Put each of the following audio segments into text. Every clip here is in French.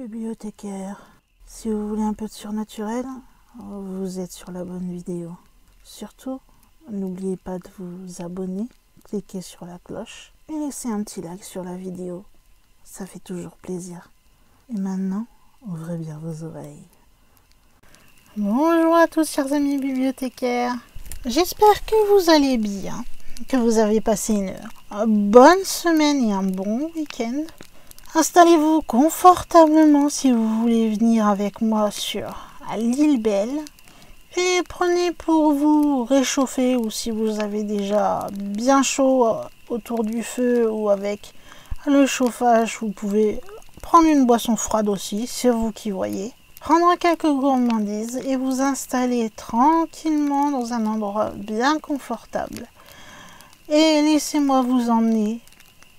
bibliothécaire. Si vous voulez un peu de surnaturel, vous êtes sur la bonne vidéo. Surtout, n'oubliez pas de vous abonner, cliquez sur la cloche et laissez un petit like sur la vidéo. Ça fait toujours plaisir. Et maintenant, ouvrez bien vos oreilles. Bonjour à tous chers amis bibliothécaires. J'espère que vous allez bien, que vous avez passé une bonne semaine et un bon week-end. Installez-vous confortablement si vous voulez venir avec moi sur l'île Belle. Et prenez pour vous réchauffer, ou si vous avez déjà bien chaud autour du feu ou avec le chauffage, vous pouvez prendre une boisson froide aussi, c'est vous qui voyez. Prendre quelques gourmandises et vous installer tranquillement dans un endroit bien confortable. Et laissez-moi vous emmener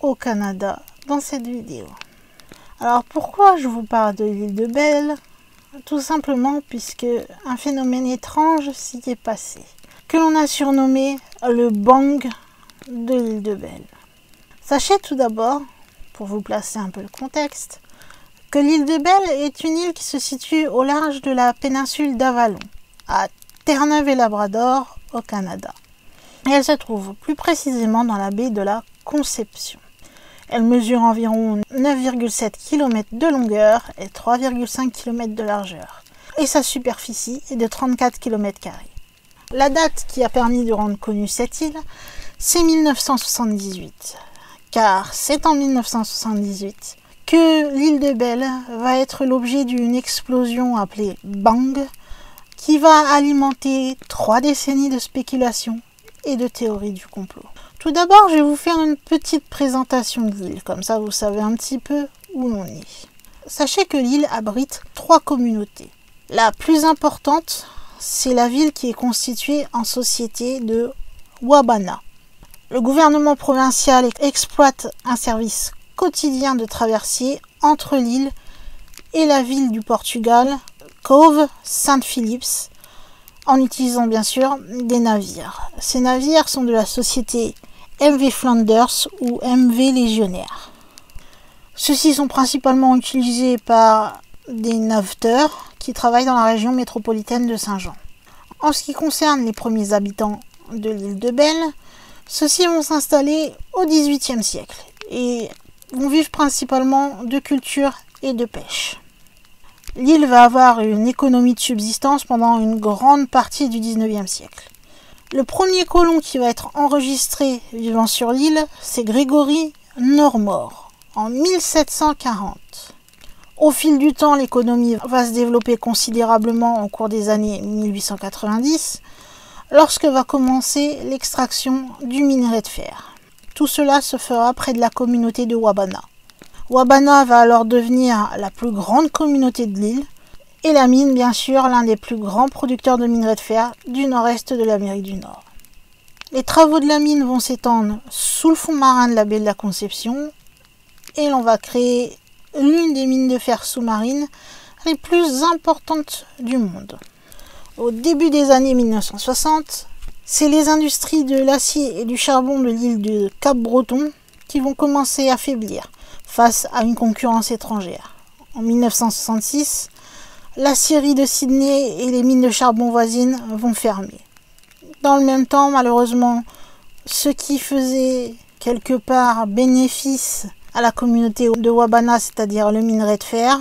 au Canada dans cette vidéo. Alors pourquoi je vous parle de l'île de Belle? Tout simplement puisque un phénomène étrange s'y est passé, que l'on a surnommé le bang de l'île de Belle. Sachez tout d'abord, pour vous placer un peu le contexte, que l'île de Belle est une île qui se situe au large de la péninsule d'Avalon, à Terre-Neuve-et-Labrador, au Canada. Et elle se trouve plus précisément dans la baie de la Conception. Elle mesure environ 9,7 km de longueur et 3,5 km de largeur. Et sa superficie est de 34 km². La date qui a permis de rendre connue cette île, c'est 1978. Car c'est en 1978 que l'île de Belle va être l'objet d'une explosion appelée Bang, qui va alimenter 3 décennies de spéculation et de théories du complot. Tout d'abord, je vais vous faire une petite présentation de l'île, comme ça vous savez un petit peu où l'on est. Sachez que l'île abrite 3 communautés. La plus importante, c'est la ville qui est constituée en société de Wabana. Le gouvernement provincial exploite un service quotidien de traversier entre l'île et la ville du Portugal, Cove St. Phillips, en utilisant bien sûr des navires. Ces navires sont de la société MV Flanders ou MV Légionnaire. Ceux-ci sont principalement utilisés par des naveteurs qui travaillent dans la région métropolitaine de Saint-Jean. En ce qui concerne les premiers habitants de l'île de Belle, ceux-ci vont s'installer au XVIIIe siècle et vont vivre principalement de culture et de pêche. L'île va avoir une économie de subsistance pendant une grande partie du XIXe siècle. Le premier colon qui va être enregistré vivant sur l'île, c'est Grégory Normore, en 1740. Au fil du temps, l'économie va se développer considérablement au cours des années 1890, lorsque va commencer l'extraction du minerai de fer. Tout cela se fera près de la communauté de Wabana. Wabana va alors devenir la plus grande communauté de l'île, et la mine, bien sûr, l'un des plus grands producteurs de minerai de fer du nord-est de l'Amérique du Nord. Les travaux de la mine vont s'étendre sous le fond marin de la baie de la Conception, et l'on va créer l'une des mines de fer sous-marines les plus importantes du monde. Au début des années 1960, c'est les industries de l'acier et du charbon de l'île de Cap-Breton qui vont commencer à faiblir face à une concurrence étrangère. En 1966, l'acierie de Sydney et les mines de charbon voisines vont fermer. Dans le même temps, malheureusement, ce qui faisait quelque part bénéfice à la communauté de Wabana, c'est-à-dire le minerai de fer,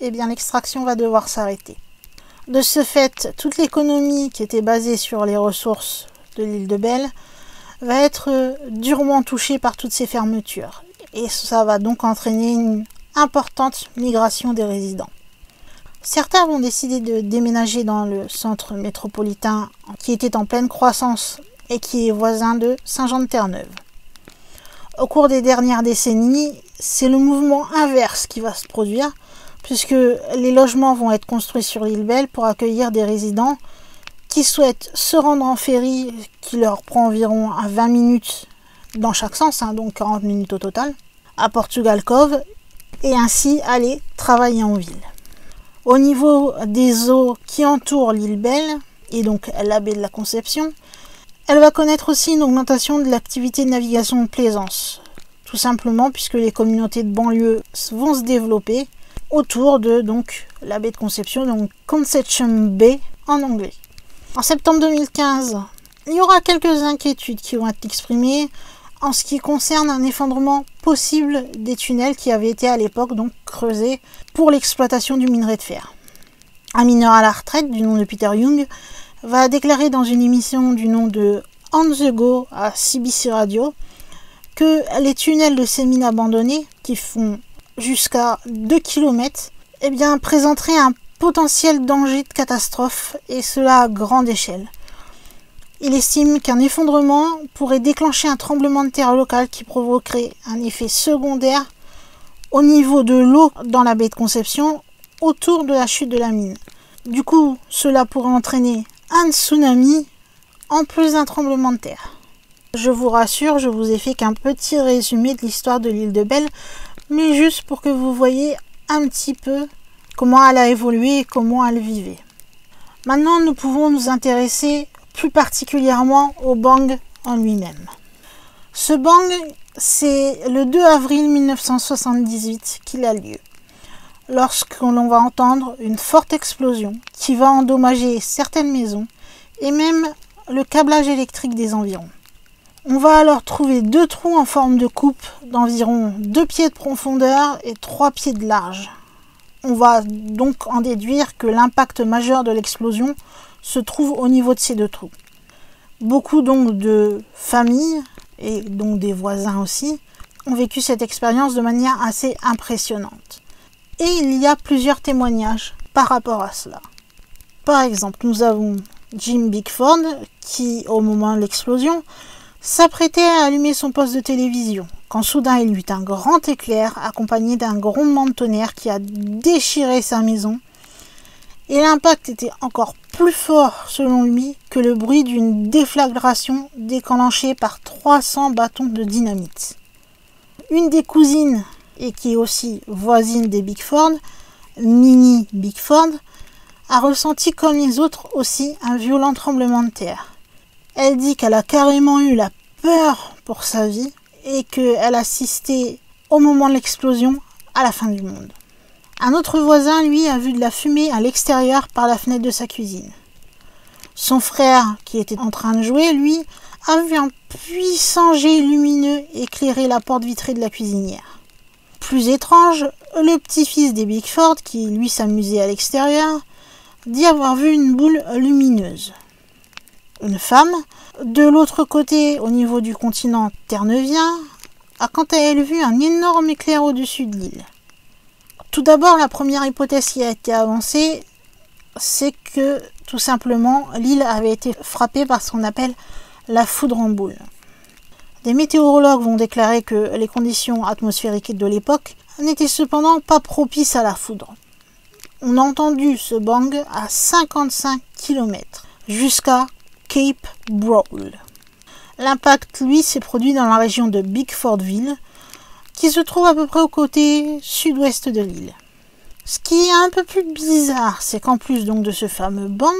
eh bien l'extraction va devoir s'arrêter. De ce fait, toute l'économie qui était basée sur les ressources de l'île de Belle va être durement touchée par toutes ces fermetures. Et ça va donc entraîner une importante migration des résidents. Certains vont décider de déménager dans le centre métropolitain qui était en pleine croissance et qui est voisin de Saint-Jean-de-Terre-Neuve. Au cours des dernières décennies, c'est le mouvement inverse qui va se produire, puisque les logements vont être construits sur l'île Belle pour accueillir des résidents qui souhaitent se rendre en ferry, qui leur prend environ 20 minutes dans chaque sens, donc 40 minutes au total, à Portugal Cove, et ainsi aller travailler en ville. Au niveau des eaux qui entourent l'île Belle, et donc la baie de la Conception, elle va connaître aussi une augmentation de l'activité de navigation de plaisance. Tout simplement puisque les communautés de banlieue vont se développer autour de donc la baie de Conception, donc Conception Bay en anglais. En septembre 2015, il y aura quelques inquiétudes qui vont être exprimées en ce qui concerne un effondrement possible des tunnels qui avaient été à l'époque donc creusés pour l'exploitation du minerai de fer. Un mineur à la retraite du nom de Peter Young va déclarer dans une émission du nom de On the Go à CBC Radio que les tunnels de ces mines abandonnées, qui font jusqu'à 2 km, eh bien, présenteraient un potentiel danger de catastrophe, et cela à grande échelle. Il estime qu'un effondrement pourrait déclencher un tremblement de terre local qui provoquerait un effet secondaire au niveau de l'eau dans la baie de Conception autour de la chute de la mine. Du coup, cela pourrait entraîner un tsunami en plus d'un tremblement de terre. Je vous rassure, je vous ai fait qu'un petit résumé de l'histoire de l'île de Belle, mais juste pour que vous voyez un petit peu comment elle a évolué et comment elle vivait. Maintenant, nous pouvons nous intéresser plus particulièrement au bang en lui-même. Ce bang, c'est le 2 avril 1978 qu'il a lieu, lorsqu'on va entendre une forte explosion qui va endommager certaines maisons et même le câblage électrique des environs. On va alors trouver 2 trous en forme de coupe d'environ 2 pieds de profondeur et 3 pieds de large. On va donc en déduire que l'impact majeur de l'explosion se trouve au niveau de ces 2 trous. Beaucoup donc de familles, et donc des voisins aussi, ont vécu cette expérience de manière assez impressionnante. Et il y a plusieurs témoignages par rapport à cela. Par exemple, nous avons Jim Bickford qui, au moment de l'explosion, s'apprêtait à allumer son poste de télévision, quand soudain il eut un grand éclair accompagné d'un grondement de tonnerre qui a déchiré sa maison, et l'impact était encore plus fort selon lui que le bruit d'une déflagration déclenchée par 300 bâtons de dynamite. Une des cousines, et qui est aussi voisine des Bickford, Minnie Bickford, a ressenti comme les autres aussi un violent tremblement de terre. Elle dit qu'elle a carrément eu la peur pour sa vie et qu'elle assistait au moment de l'explosion à la fin du monde. Un autre voisin, lui, a vu de la fumée à l'extérieur par la fenêtre de sa cuisine. Son frère, qui était en train de jouer, lui, a vu un puissant jet lumineux éclairer la porte vitrée de la cuisinière. Plus étrange, le petit-fils des Bickford, qui lui s'amusait à l'extérieur, dit avoir vu une boule lumineuse. Une femme, de l'autre côté, au niveau du continent terre-neuvien, a quant à elle vu un énorme éclair au-dessus de l'île. Tout d'abord, la première hypothèse qui a été avancée, c'est que, tout simplement, l'île avait été frappée par ce qu'on appelle la foudre en boule. Des météorologues vont déclarer que les conditions atmosphériques de l'époque n'étaient cependant pas propices à la foudre. On a entendu ce bang à 55 km, jusqu'à Cape Browl. L'impact, lui, s'est produit dans la région de Bickfordville, qui se trouve à peu près au côté sud-ouest de l'île. Ce qui est un peu plus bizarre, c'est qu'en plus donc de ce fameux bang,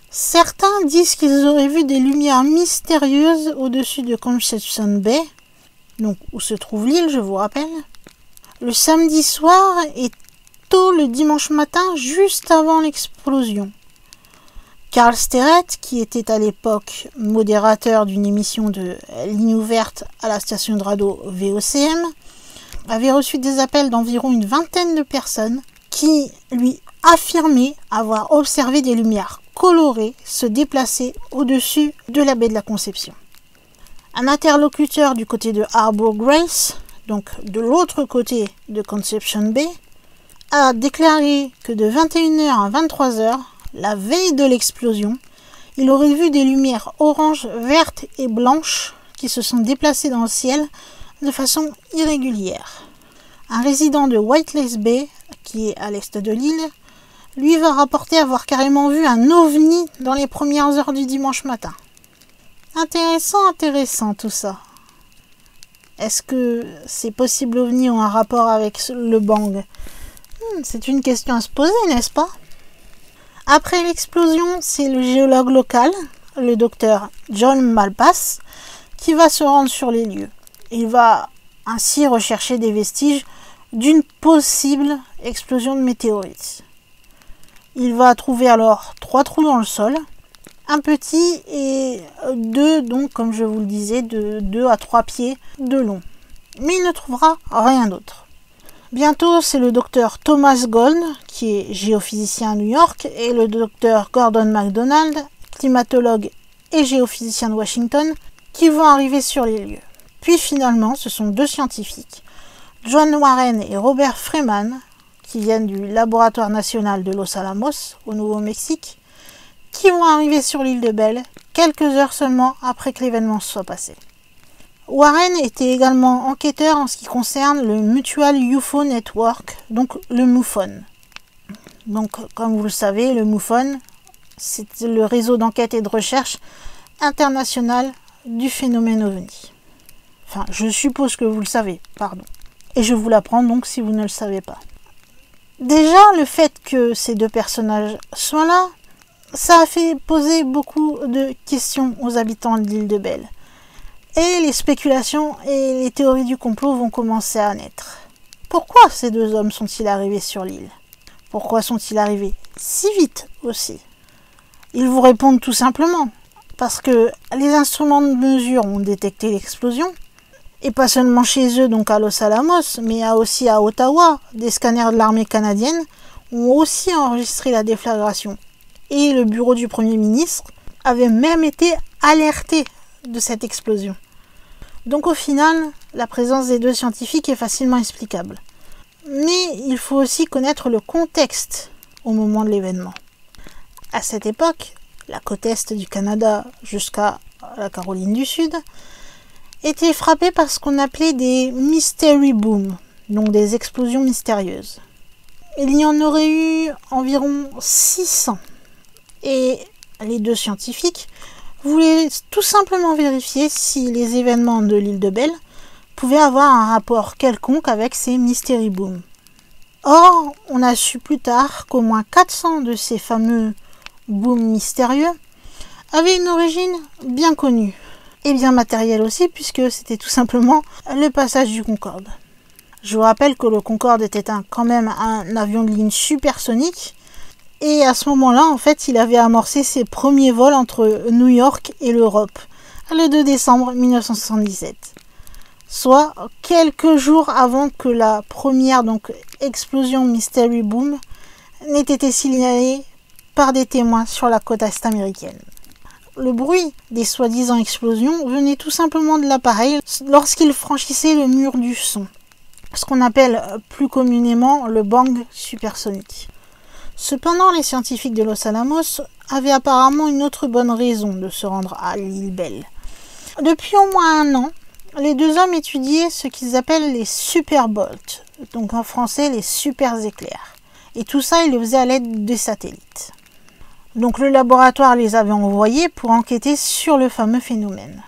certains disent qu'ils auraient vu des lumières mystérieuses au-dessus de Conception Bay, donc où se trouve l'île, je vous rappelle, le samedi soir et tôt le dimanche matin, juste avant l'explosion. Carl Sterrett, qui était à l'époque modérateur d'une émission de ligne ouverte à la station de radio VOCM, avait reçu des appels d'environ une vingtaine de personnes qui lui affirmaient avoir observé des lumières colorées se déplacer au-dessus de la baie de la Conception. Un interlocuteur du côté de Harbour Grace, donc de l'autre côté de Conception Bay, a déclaré que de 21h à 23h, la veille de l'explosion, il aurait vu des lumières orange, vertes et blanches qui se sont déplacées dans le ciel de façon irrégulière. Un résident de Whiteless Bay, qui est à l'est de l'île, lui va rapporter avoir carrément vu un ovni dans les premières heures du dimanche matin. Intéressant tout ça. Est-ce que ces possibles ovnis ont un rapport avec le bang ? C'est une question à se poser, n'est-ce pas ? Après l'explosion, c'est le géologue local, le docteur John Malpass, qui va se rendre sur les lieux. Il va ainsi rechercher des vestiges d'une possible explosion de météorites. Il va trouver alors 3 trous dans le sol, un petit et 2, donc comme je vous le disais, de 2 à 3 pieds de long. Mais il ne trouvera rien d'autre. Bientôt, c'est le docteur Thomas Gold, qui est géophysicien à New York, et le docteur Gordon MacDonald, climatologue et géophysicien de Washington, qui vont arriver sur les lieux. Puis finalement, ce sont 2 scientifiques, John Warren et Robert Freeman, qui viennent du laboratoire national de Los Alamos, au Nouveau-Mexique, qui vont arriver sur l'île de Belle quelques heures seulement après que l'événement soit passé. Warren était également enquêteur en ce qui concerne le Mutual UFO Network, donc le MUFON. Donc, comme vous le savez, le MUFON, c'est le réseau d'enquête et de recherche international du phénomène OVNI. Enfin, je suppose que vous le savez, pardon. Et je vous l'apprends donc si vous ne le savez pas. Déjà, le fait que ces 2 personnages soient là, ça a fait poser beaucoup de questions aux habitants de l'île de Belle. Et les spéculations et les théories du complot vont commencer à naître. Pourquoi ces 2 hommes sont-ils arrivés sur l'île? Pourquoi sont-ils arrivés si vite aussi? Ils vous répondent tout simplement parce que les instruments de mesure ont détecté l'explosion, et pas seulement chez eux, donc à Los Alamos, mais aussi à Ottawa. Des scanners de l'armée canadienne ont aussi enregistré la déflagration. Et le bureau du Premier ministre avait même été alerté de cette explosion. Donc au final, la présence des 2 scientifiques est facilement explicable. Mais il faut aussi connaître le contexte au moment de l'événement. À cette époque, la côte est du Canada jusqu'à la Caroline du Sud était frappée par ce qu'on appelait des mystery booms, donc des explosions mystérieuses. Il y en aurait eu environ 600. Et les 2 scientifiques voulaient tout simplement vérifier si les événements de l'île de Belle pouvaient avoir un rapport quelconque avec ces mystery booms. Or, on a su plus tard qu'au moins 400 de ces fameux booms mystérieux avaient une origine bien connue, et bien matérielle aussi, puisque c'était tout simplement le passage du Concorde. Je vous rappelle que le Concorde était quand même un avion de ligne supersonique, et à ce moment-là, en fait, il avait amorcé ses premiers vols entre New York et l'Europe, le 2 décembre 1977. Soit quelques jours avant que la première explosion Mystery Boom n'ait été signalée par des témoins sur la côte est américaine. Le bruit des soi-disant explosions venait tout simplement de l'appareil lorsqu'il franchissait le mur du son, ce qu'on appelle plus communément le bang supersonique. Cependant, les scientifiques de Los Alamos avaient apparemment une autre bonne raison de se rendre à l'île Belle. Depuis au moins 1 an, les 2 hommes étudiaient ce qu'ils appellent les superbolts, donc en français les super éclairs. Et tout ça, ils le faisaient à l'aide des satellites. Donc le laboratoire les avait envoyés pour enquêter sur le fameux phénomène.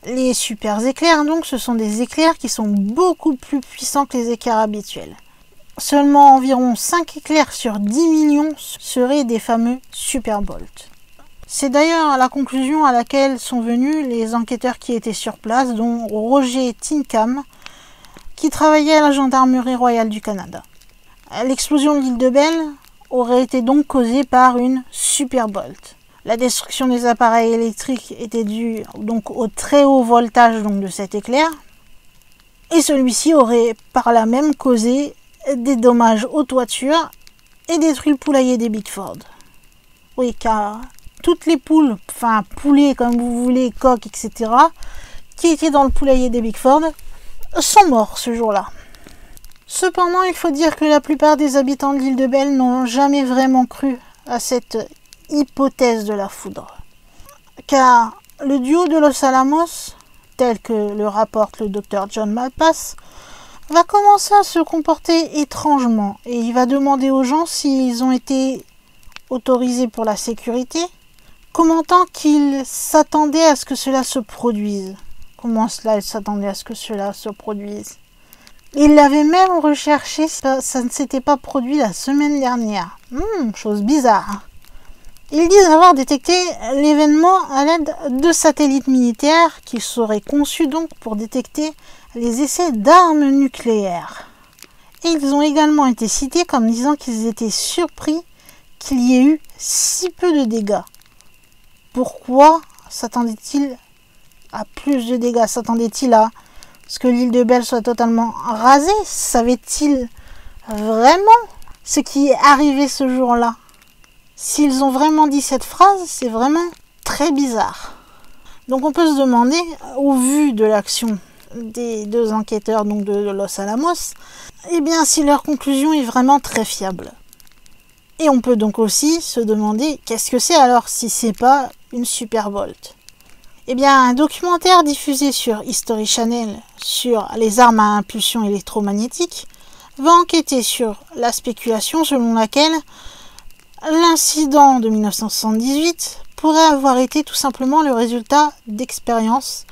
Les super éclairs, donc, ce sont des éclairs qui sont beaucoup plus puissants que les éclairs habituels. Seulement environ 5 éclairs sur 10 millions seraient des fameux superbolts. C'est d'ailleurs la conclusion à laquelle sont venus les enquêteurs qui étaient sur place, dont Roger Tinkham, qui travaillait à la Gendarmerie royale du Canada. L'explosion de l'île de Belle aurait été donc causée par une superbolt. La destruction des appareils électriques était due donc au très haut voltage de cet éclair, et celui-ci aurait par là même causé des dommages aux toitures et détruit le poulailler des Bickford. Oui, car toutes les poules, enfin poulets comme vous voulez, coqs, etc., qui étaient dans le poulailler des Bickford, sont morts ce jour-là. Cependant, il faut dire que la plupart des habitants de l'île de Belle n'ont jamais vraiment cru à cette hypothèse de la foudre. Car le duo de Los Alamos, tel que le rapporte le docteur John Malpass, va commencer à se comporter étrangement et il va demander aux gens s'ils ont été autorisés pour la sécurité, commentant qu'ils s'attendaient à ce que cela se produise. Comment cela, ils s'attendaient à ce que cela se produise? Il l'avait même recherché, ça ne s'était pas produit la semaine dernière. Chose bizarre. Ils disent avoir détecté l'événement à l'aide de satellites militaires qui seraient conçus donc pour détecter les essais d'armes nucléaires. Et ils ont également été cités comme disant qu'ils étaient surpris qu'il y ait eu si peu de dégâts. Pourquoi s'attendait-il à plus de dégâts? S'attendait-il à ce que l'île de Belle soit totalement rasée? Savait-il vraiment ce qui est arrivé ce jour-là? S'ils ont vraiment dit cette phrase, c'est vraiment très bizarre. Donc on peut se demander, au vu de l'action des deux enquêteurs donc de Los Alamos, eh bien si leur conclusion est vraiment très fiable. Et on peut donc aussi se demander qu'est-ce que c'est alors si c'est pas une Superbolt. Eh bien un documentaire diffusé sur History Channel sur les armes à impulsion électromagnétique va enquêter sur la spéculation selon laquelle l'incident de 1978 pourrait avoir été tout simplement le résultat d'expériences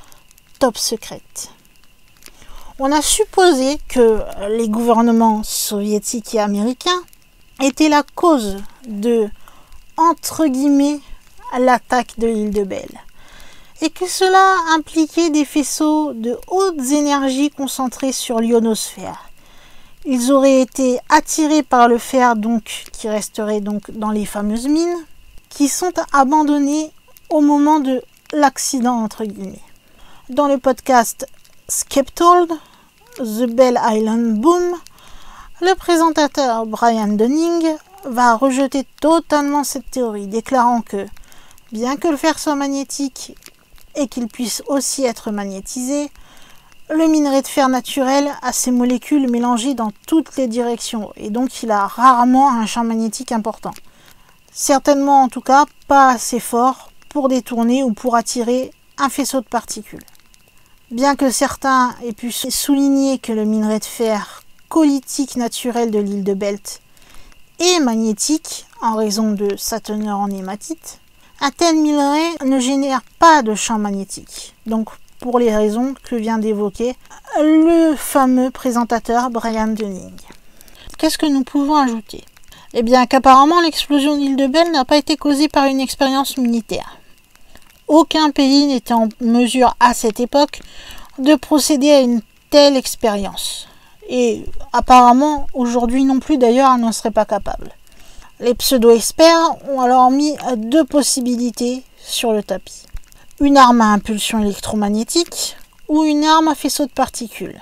top secrètes. On a supposé que les gouvernements soviétiques et américains étaient la cause de, entre guillemets, l'attaque de l'île de Belle, et que cela impliquait des faisceaux de hautes énergies concentrés sur l'ionosphère. Ils auraient été attirés par le fer donc, qui resterait donc dans les fameuses mines, qui sont abandonnées au moment de l'accident, entre guillemets. Dans le podcast Skeptold, The Bell Island Boom, le présentateur Brian Dunning va rejeter totalement cette théorie, déclarant que, bien que le fer soit magnétique et qu'il puisse aussi être magnétisé, le minerai de fer naturel a ses molécules mélangées dans toutes les directions et donc il a rarement un champ magnétique important. Certainement en tout cas pas assez fort pour détourner ou pour attirer un faisceau de particules. Bien que certains aient pu souligner que le minerai de fer collitique naturel de l'île de Belt est magnétique en raison de sa teneur en hématite, un tel minerai ne génère pas de champ magnétique. Donc pour les raisons que vient d'évoquer le fameux présentateur Brian Dunning. Qu'est-ce que nous pouvons ajouter? Eh bien qu'apparemment l'explosion de l'île de Belle n'a pas été causée par une expérience militaire. Aucun pays n'était en mesure à cette époque de procéder à une telle expérience. Et apparemment aujourd'hui non plus d'ailleurs n'en serait pas capable. Les pseudo-experts ont alors mis deux possibilités sur le tapis. Une arme à impulsion électromagnétique ou une arme à faisceau de particules.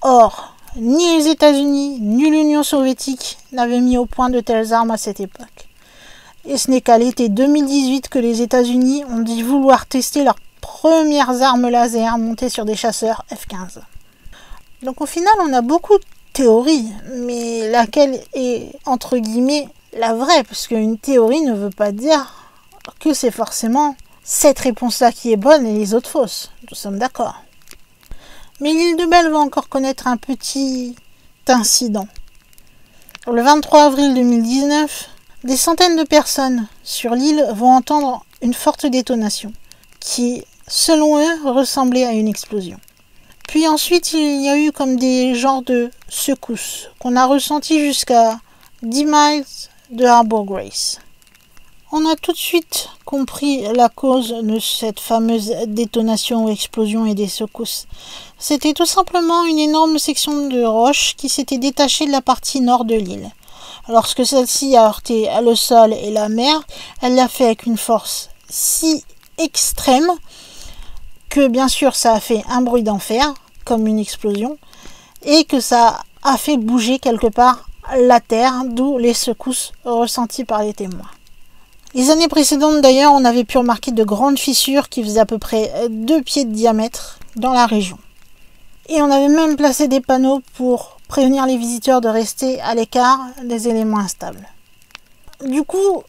Or, ni les États-Unis ni l'Union soviétique n'avaient mis au point de telles armes à cette époque. Et ce n'est qu'à l'été 2018 que les États-Unis ont dit vouloir tester leurs premières armes laser montées sur des chasseurs F-15. Donc au final, on a beaucoup de théories, mais laquelle est entre guillemets la vraie, parce qu'une théorie ne veut pas dire que c'est forcément cette réponse-là qui est bonne et les autres fausses. Nous sommes d'accord. Mais l'île de Belle va encore connaître un petit incident. Le 23 avril 2019, des centaines de personnes sur l'île vont entendre une forte détonation qui, selon eux, ressemblait à une explosion. Puis ensuite, il y a eu comme des genres de secousses qu'on a ressenties jusqu'à 10 miles de Harbour Grace. On a tout de suite compris la cause de cette fameuse détonation ou explosion et des secousses. C'était tout simplement une énorme section de roche qui s'était détachée de la partie nord de l'île. Lorsque celle-ci a heurté le sol et la mer, elle l'a fait avec une force si extrême que bien sûr ça a fait un bruit d'enfer, comme une explosion, et que ça a fait bouger quelque part la terre, d'où les secousses ressenties par les témoins. Les années précédentes d'ailleurs, on avait pu remarquer de grandes fissures qui faisaient à peu près 2 pieds de diamètre dans la région. Et on avait même placé des panneaux pour prévenir les visiteurs de rester à l'écart des éléments instables. Du coup,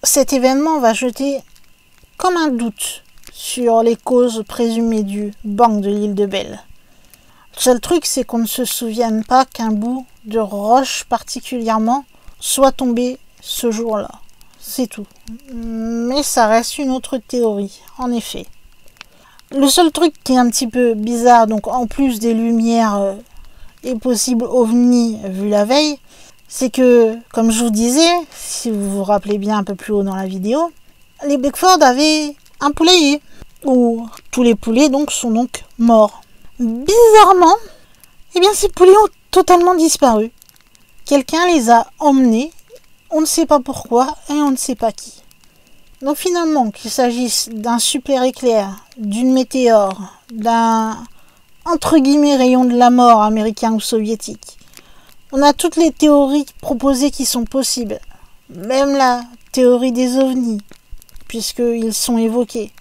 cet événement va jeter comme un doute sur les causes présumées du bang de l'île de Belle. Le seul truc, c'est qu'on ne se souvienne pas qu'un bout de roche particulièrement soit tombé ce jour-là. C'est tout. Mais ça reste une autre théorie, en effet. Le seul truc qui est un petit peu bizarre, donc en plus des lumières et possibles ovnis vu la veille, c'est que, comme je vous disais, si vous vous rappelez bien un peu plus haut dans la vidéo, les Beckford avaient un poulailler, où tous les poulets donc sont donc morts. Bizarrement, eh bien ces poulets ont totalement disparu. Quelqu'un les a emmenés, on ne sait pas pourquoi et on ne sait pas qui. Donc finalement, qu'il s'agisse d'un super éclair, d'une météore, d'un entre guillemets rayon de la mort américain ou soviétique, on a toutes les théories proposées qui sont possibles. Même la théorie des ovnis, puisqu'ils sont évoqués.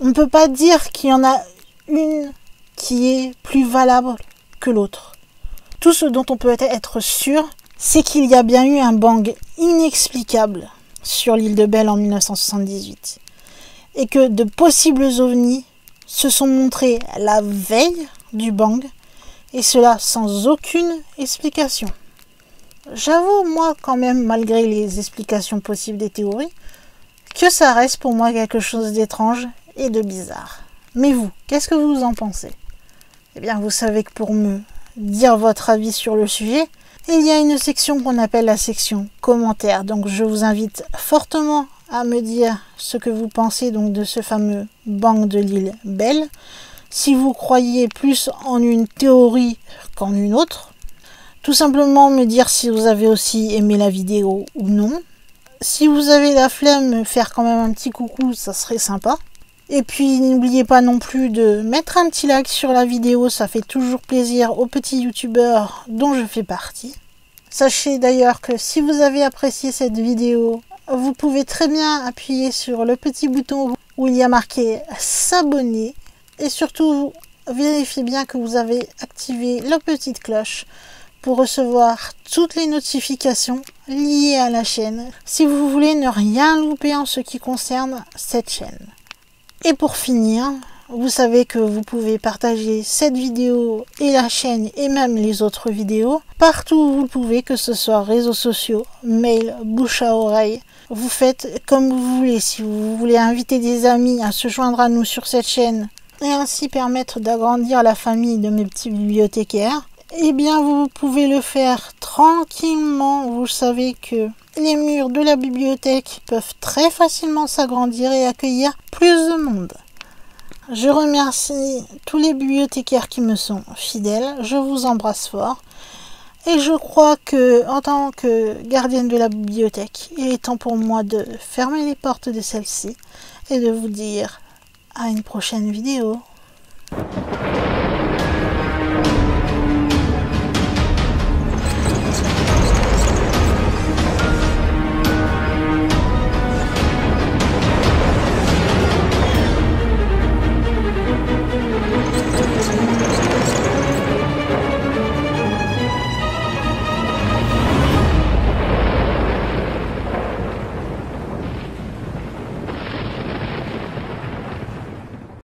On ne peut pas dire qu'il y en a une qui est plus valable que l'autre. Tout ce dont on peut être sûr, c'est qu'il y a bien eu un bang inexplicable sur l'île de Belle en 1978. Et que de possibles ovnis se sont montrés la veille du bang, et cela sans aucune explication. J'avoue, moi, quand même, malgré les explications possibles des théories, que ça reste pour moi quelque chose d'étrange et de bizarre. Mais vous, qu'est-ce que vous en pensez? Eh bien, vous savez que pour me dire votre avis sur le sujet, il y a une section qu'on appelle la section commentaires. Donc, je vous invite fortement à me dire ce que vous pensez donc de ce fameux bang de l'île Belle. Si vous croyez plus en une théorie qu'en une autre. Tout simplement me dire si vous avez aussi aimé la vidéo ou non. Si vous avez la flemme, me faire quand même un petit coucou, ça serait sympa. Et puis n'oubliez pas non plus de mettre un petit like sur la vidéo, ça fait toujours plaisir aux petits youtubeurs dont je fais partie. Sachez d'ailleurs que si vous avez apprécié cette vidéo, vous pouvez très bien appuyer sur le petit bouton où il y a marqué s'abonner. Et surtout, vérifiez bien que vous avez activé la petite cloche pour recevoir toutes les notifications liées à la chaîne, si vous voulez ne rien louper en ce qui concerne cette chaîne. Et pour finir, vous savez que vous pouvez partager cette vidéo et la chaîne et même les autres vidéos partout où vous pouvez, que ce soit réseaux sociaux, mail, bouche à oreille. Vous faites comme vous voulez. Si vous voulez inviter des amis à se joindre à nous sur cette chaîne et ainsi permettre d'agrandir la famille de mes petits bibliothécaires, eh bien vous pouvez le faire tranquillement. Vous savez que les murs de la bibliothèque peuvent très facilement s'agrandir et accueillir plus de monde. Je remercie tous les bibliothécaires qui me sont fidèles. Je vous embrasse fort. Et je crois que, en tant que gardienne de la bibliothèque, il est temps pour moi de fermer les portes de celle-ci et de vous dire à une prochaine vidéo.